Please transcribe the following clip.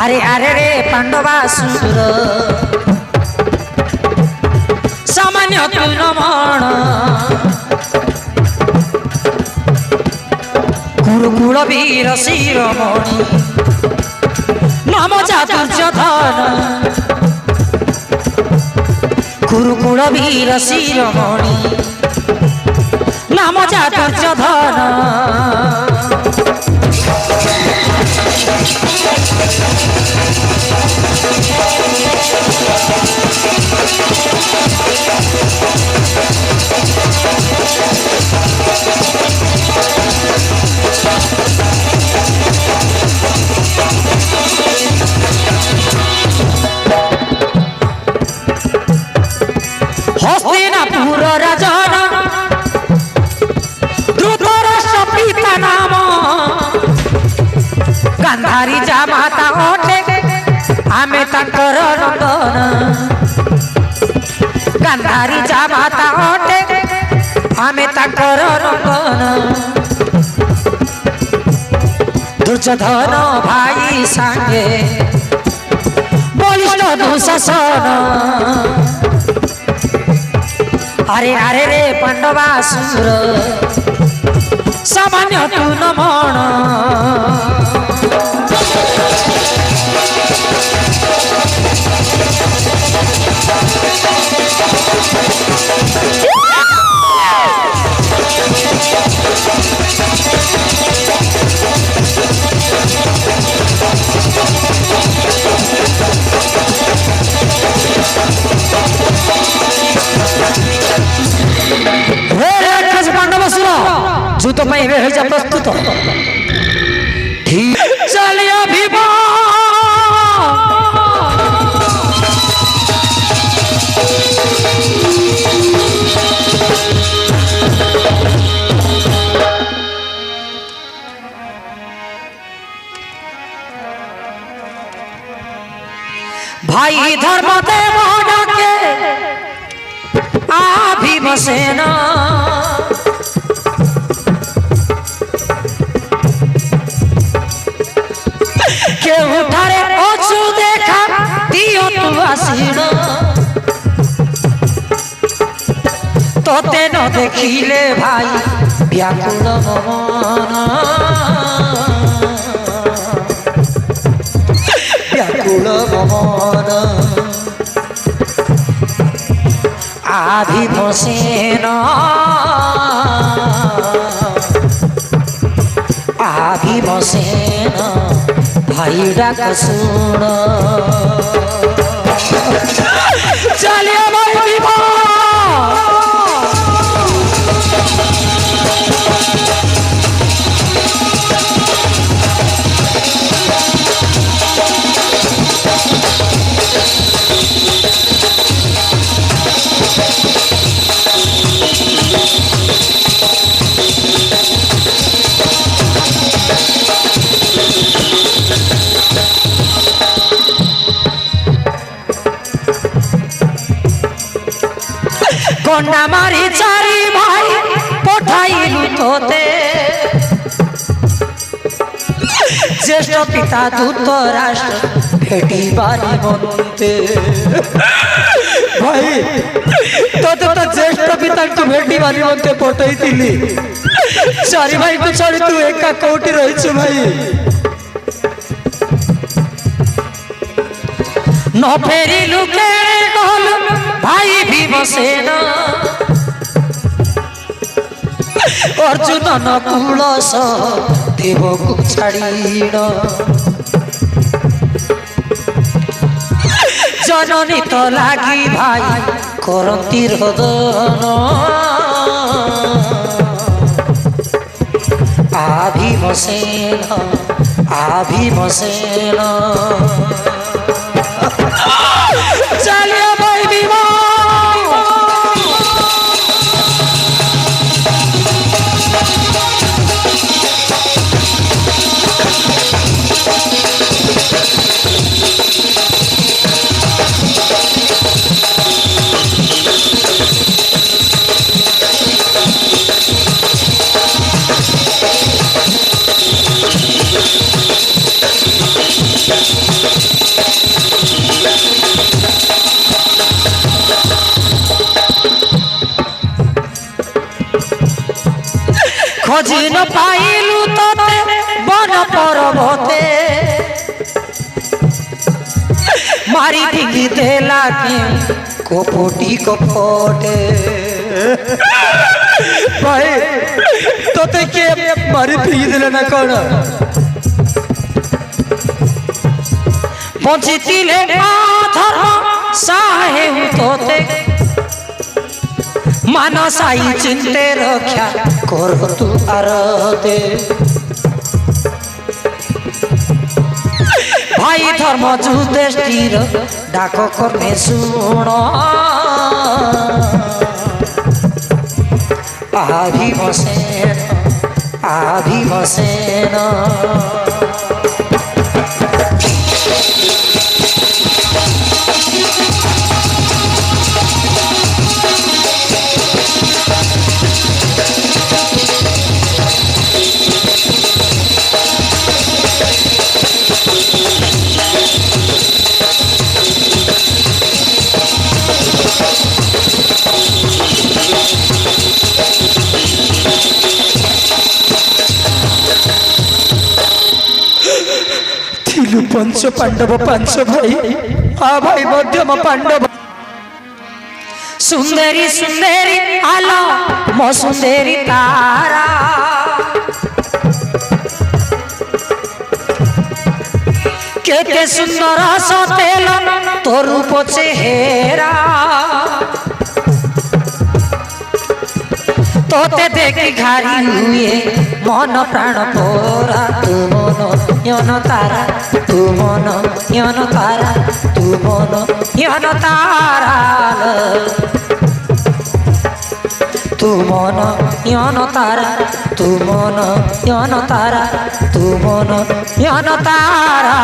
अरे अरे रे पांडवासुर सामान्य तू नमण कुरुकुल वीर शिरोमणि नाम चातुर्य धन कुरुकुल वीर शिरोमणि नाम चातुर्य धन हस्तिनापुर राजन धृतराष्ट्र पिता नाम गांधारी जा माता ओटे आमे तांकर नंदन गांधारी जा माता ओटे आमे तांकर नंदन दुर्योधन भाई सांगे बलिष्ठ दुशासन अरे अरे रे पांडवासुर सामान्य तू नमण जुतो पाई वे जा प्रस्तुत ठीक चलिया विवाह भाई धर्मदेव डाके भीमसेन उठारे अचु देखा दियो तू आसीन तोते न देखिले भाई व्याकुल मन व्याकुल मन भीमसेन भीमसेन भाई डाक सुन चलिए भाई कोंडा मारी चारी भाई पठाइलु तोते ज्येष्ठ पिता धृतराष्ट्र भेटी बारी मनते भाई तोते तो ज्येष्ठ पिता को भेटी बारी मनते पठाई थिली चारी भाई को छोड़ी तू एका कोठी रहिछु भाई न फेरिलु केड़े कहलु भाई भीमसेन अर्जुन नकुल देव को छाड़ीन जननी तो लागी भाई करती रोदन भीमसेन भीमसेन चलिए भाई विवाह খোঁজি ন পাইলু তোতে বন পর্বতে মারি ডিঙ্গি দেলা কি কপটি কপটে ভাই তোতে কে মারি ফিঙ্গি দিলে না কোন বঞ্চিতিলে ধর্ম সাহে তোতে মানসাই চিন্তে রক্ষা কর তু আরতে ভাই ধর্ম যুধিষ্ঠির ডাক কর্মে শুণ আভিমসেন पंच पांडव पंच भाई हाँ भाई मध्यम पांडव सुंदरी सुंदरी आलो मो सुंदरी तारा केते सुंदर सतेल तो रूप चेहरा तोते देखी घारी हुए मन प्राण पोरा तू मन यन तारा तू मन यन तारा तू मन यन तारा तू मन यन तारा तू मन यन तारा तू मन यन तारा